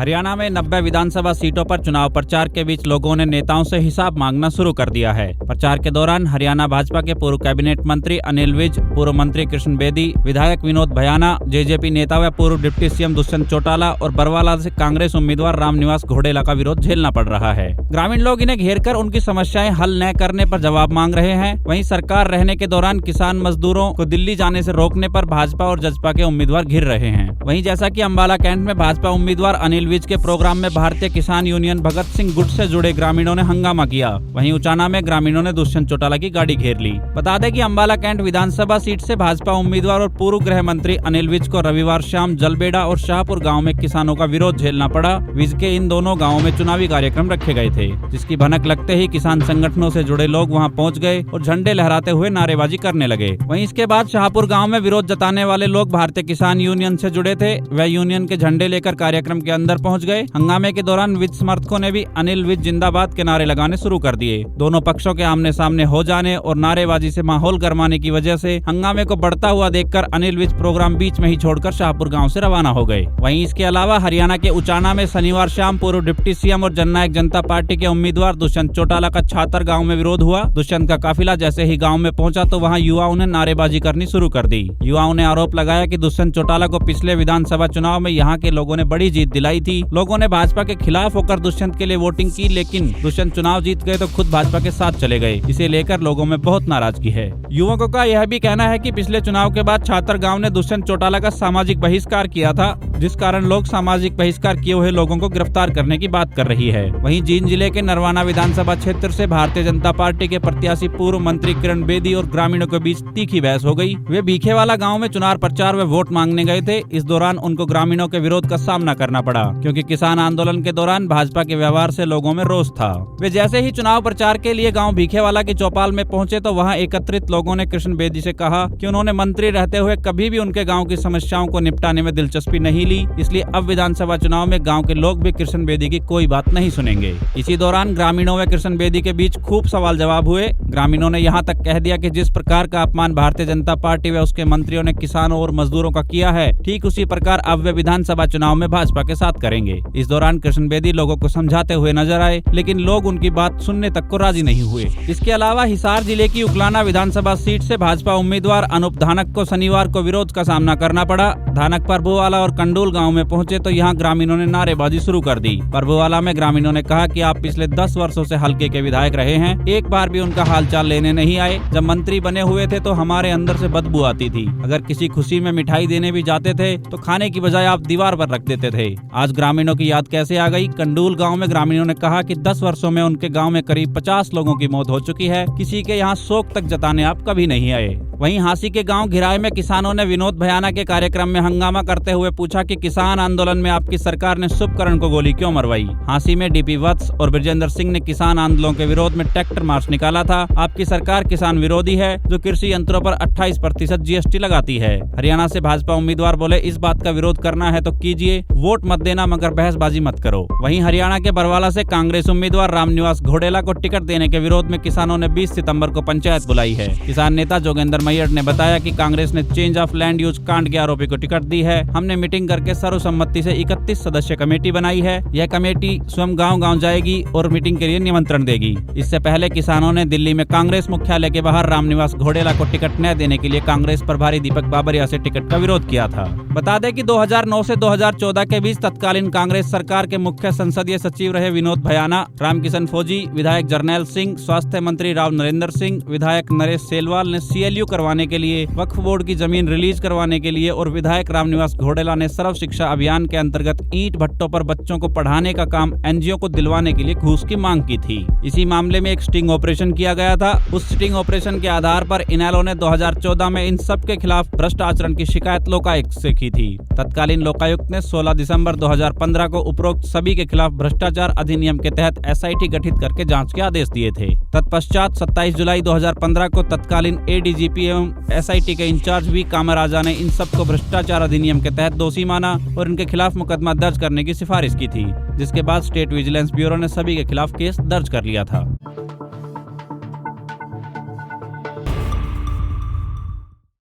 हरियाणा में 90 विधानसभा सीटों पर चुनाव प्रचार के बीच लोगों ने नेताओं से हिसाब मांगना शुरू कर दिया है। प्रचार के दौरान हरियाणा भाजपा के पूर्व कैबिनेट मंत्री अनिल विज, पूर्व मंत्री कृष्ण बेदी, विधायक विनोद भयाना, जेजेपी नेता व पूर्व डिप्टी सीएम दुष्यंत चौटाला और बरवाला से कांग्रेस उम्मीदवार रामनिवास घोडेला का विरोध झेलना पड़ रहा है। ग्रामीण लोग इन्हें घेरकर उनकी समस्याएं हल न करने पर जवाब मांग रहे हैं। वहीं सरकार रहने के दौरान किसान मजदूरों को दिल्ली जाने से रोकने पर भाजपा और जसपा के उम्मीदवार घिर रहे हैं। वहीं जैसा कि अंबाला कैंट में भाजपा उम्मीदवार अनिल विज के प्रोग्राम में भारतीय किसान यूनियन भगत सिंह गुट से जुड़े ग्रामीणों ने हंगामा किया, वहीं उचाना में ग्रामीणों ने दुष्यंत चौटाला की गाड़ी घेर ली। बता दें कि अंबाला कैंट विधानसभा सीट से भाजपा उम्मीदवार और पूर्व गृह मंत्री अनिल विज को रविवार शाम जलबेड़ा और शाहपुर गाँव में किसानों का विरोध झेलना पड़ा। विज के इन दोनों गाँवों में चुनावी कार्यक्रम रखे गए थे, जिसकी भनक लगते ही किसान संगठनों से जुड़े लोग वहां पहुंच गए और झंडे लहराते हुए नारेबाजी करने लगे। वहीं इसके बाद शाहपुर गांव में विरोध जताने वाले लोग भारतीय किसान यूनियन से जुड़े थे, वह यूनियन के झंडे लेकर कार्यक्रम के अंदर पहुंच गए। हंगामे के दौरान विज समर्थकों ने भी अनिल विज जिंदाबाद के नारे लगाने शुरू कर दिए। दोनों पक्षों के आमने सामने हो जाने और नारेबाजी से माहौल गरमाने की वजह से हंगामे को बढ़ता हुआ देखकर अनिल विज प्रोग्राम बीच में ही छोड़कर शाहपुर गाँव से रवाना हो गए। वहीं इसके अलावा हरियाणा के उचाना में शनिवार शाम पूर्व डिप्टी सीएम और जननायक जनता पार्टी के उम्मीदवार दुष्यंत चौटाला का छातर गाँव में विरोध हुआ। दुष्यंत का काफिला जैसे ही गाँव में पहुंचा तो वहाँ युवाओं ने नारेबाजी करनी शुरू कर दी। युवाओं ने आरोप लगाया कि दुष्यंत चौटाला को पिछले विधानसभा चुनाव में यहाँ के लोगों ने बड़ी जीत दिलाई थी। लोगों ने भाजपा के खिलाफ होकर दुष्यंत के लिए वोटिंग की, लेकिन दुष्यंत चुनाव जीत गए तो खुद भाजपा के साथ चले गए। इसे लेकर लोगों में बहुत नाराजगी है। युवकों का यह भी कहना है कि पिछले चुनाव के बाद छातर गांव ने दुष्यंत चौटाला का सामाजिक बहिष्कार किया था, जिस कारण लोग सामाजिक बहिष्कार किए हुए लोगों को गिरफ्तार करने की बात कर रही है। वहीं जींद जिले के नरवाना विधानसभा क्षेत्र से भारतीय जनता पार्टी के प्रत्याशी पूर्व मंत्री किरण बेदी और ग्रामीणों के बीच तीखी बहस हो गई। वे भीखेवाला गाँव में चुनाव प्रचार व वोट मांगने गए थे। इस दौरान उनको ग्रामीणों के विरोध का सामना करना पड़ा, क्योंकि किसान आंदोलन के दौरान भाजपा के व्यवहार से लोगों में रोष था। वे जैसे ही चुनाव प्रचार के लिए गांव भीखेवाला की चौपाल में पहुंचे तो वहां एकत्रित लोगों ने कृष्ण बेदी से कहा कि उन्होंने मंत्री रहते हुए कभी भी उनके गांव की समस्याओं को निपटाने में दिलचस्पी नहीं ली, इसलिए अब विधानसभा चुनाव में गांव के लोग भी कृष्ण बेदी की कोई बात नहीं सुनेंगे। इसी दौरान ग्रामीणों व कृष्ण बेदी के बीच खूब सवाल जवाब हुए। ग्रामीणों ने यहाँ तक कह दिया कि जिस प्रकार का अपमान भारतीय जनता पार्टी व उसके मंत्रियों ने किसानों और मजदूरों का किया है, ठीक उसी प्रकार अब वे विधानसभा चुनाव में भाजपा के साथ करेंगे। इस दौरान कृष्ण बेदी लोगों को समझाते हुए नजर आए, लेकिन लोग उनकी बात सुनने तक को राजी नहीं हुए। इसके अलावा हिसार जिले की उकलाना विधानसभा सीट से भाजपा उम्मीदवार अनूप धानक को शनिवार को विरोध का सामना करना पड़ा। धानक परभुवाला और कंडूल गांव में पहुंचे तो यहां ग्रामीणों ने नारेबाजी शुरू कर दी। परभुवाला में ग्रामीणों ने कहा कि आप पिछले 10 वर्षों से हल्के के विधायक रहे हैं, एक बार भी उनका हालचाल लेने नहीं आए। जब मंत्री बने हुए थे तो हमारे अंदर से बदबू आती थी। अगर किसी खुशी में मिठाई देने भी जाते थे तो खाने की बजाय आप दीवार पर रख देते थे। आज ग्रामीणों की याद कैसे आ गई? कंडूल गाँव में ग्रामीणों ने कहा कि 10 वर्षों में उनके गांव में करीब 50 लोगों की मौत हो चुकी है, किसी के यहाँ शोक तक जताने आप कभी नहीं आए। वहीं हांसी के गांव घिराए में किसानों ने विनोद भयाना के कार्यक्रम में हंगामा करते हुए पूछा कि किसान आंदोलन में आपकी सरकार ने शुभकरण को गोली क्यों मरवाई। हांसी में डीपी वत्स और ब्रजेंद्र सिंह ने किसान आंदोलन के विरोध में ट्रैक्टर मार्च निकाला था। आपकी सरकार किसान विरोधी है, जो कृषि यंत्रों पर 28% जीएसटी लगाती है। हरियाणा से भाजपा उम्मीदवार बोले, इस बात का विरोध करना है तो कीजिए, वोट मत देना मगर बहसबाजी मत करो। वहीं हरियाणा के बरवाला से कांग्रेस उम्मीदवार रामनिवास घोडेला को टिकट देने के विरोध में किसानों ने 20 सितंबर को पंचायत बुलाई है। किसान नेता जोगेंद्र मैयर ने बताया कि कांग्रेस ने चेंज ऑफ लैंड यूज कांड के आरोपी को टिकट दी है। हमने मीटिंग करके सर्वसम्मति से 31 सदस्य कमेटी बनाई है। यह कमेटी स्वयं गांव-गांव जाएगी और मीटिंग के लिए निमंत्रण देगी। इससे पहले किसानों ने दिल्ली में कांग्रेस मुख्यालय के बाहर रामनिवास घोडेला को टिकट न देने के लिए कांग्रेस प्रभारी दीपक बाबरिया से टिकट का विरोध किया था। बता दें कि 2009 से 2014 के बीच तत्कालीन कांग्रेस सरकार के मुख्य संसदीय सचिव रहे विनोद भयाना, रामकिशन फौजी, विधायक जरनैल सिंह, स्वास्थ्य मंत्री राव नरेंद्र सिंह, विधायक नरेश सेलवाल ने CLU करवाने के लिए, वक्फ बोर्ड की जमीन रिलीज करवाने के लिए और विधायक रामनिवास घोडेला ने सर्व शिक्षा अभियान के अंतर्गत ईंट भट्टों पर बच्चों को पढ़ाने का काम NGO को दिलवाने के लिए घूस की मांग की थी। इसी मामले में एक स्टिंग ऑपरेशन किया गया था। उस स्टिंग ऑपरेशन के आधार पर इनेलो ने 2014 में इन सब के खिलाफ भ्रष्ट आचरण की शिकायत लोकायुक्त से की थी। तत्कालीन लोकायुक्त ने 16 दिसंबर 2015 को उपरोक्त सभी के खिलाफ भ्रष्टाचार अधिनियम के तहत SIT गठित करके जांच के आदेश दिए थे। तत्पश्चात 27 जुलाई 2015 को तत्कालीन ADGP एवं SIT के इंचार्ज वी कामराजा ने इन सबको भ्रष्टाचार अधिनियम के तहत दोषी माना और इनके खिलाफ मुकदमा दर्ज करने की सिफारिश की थी, जिसके बाद स्टेट विजिलेंस ब्यूरो ने सभी के खिलाफ केस दर्ज कर लिया था।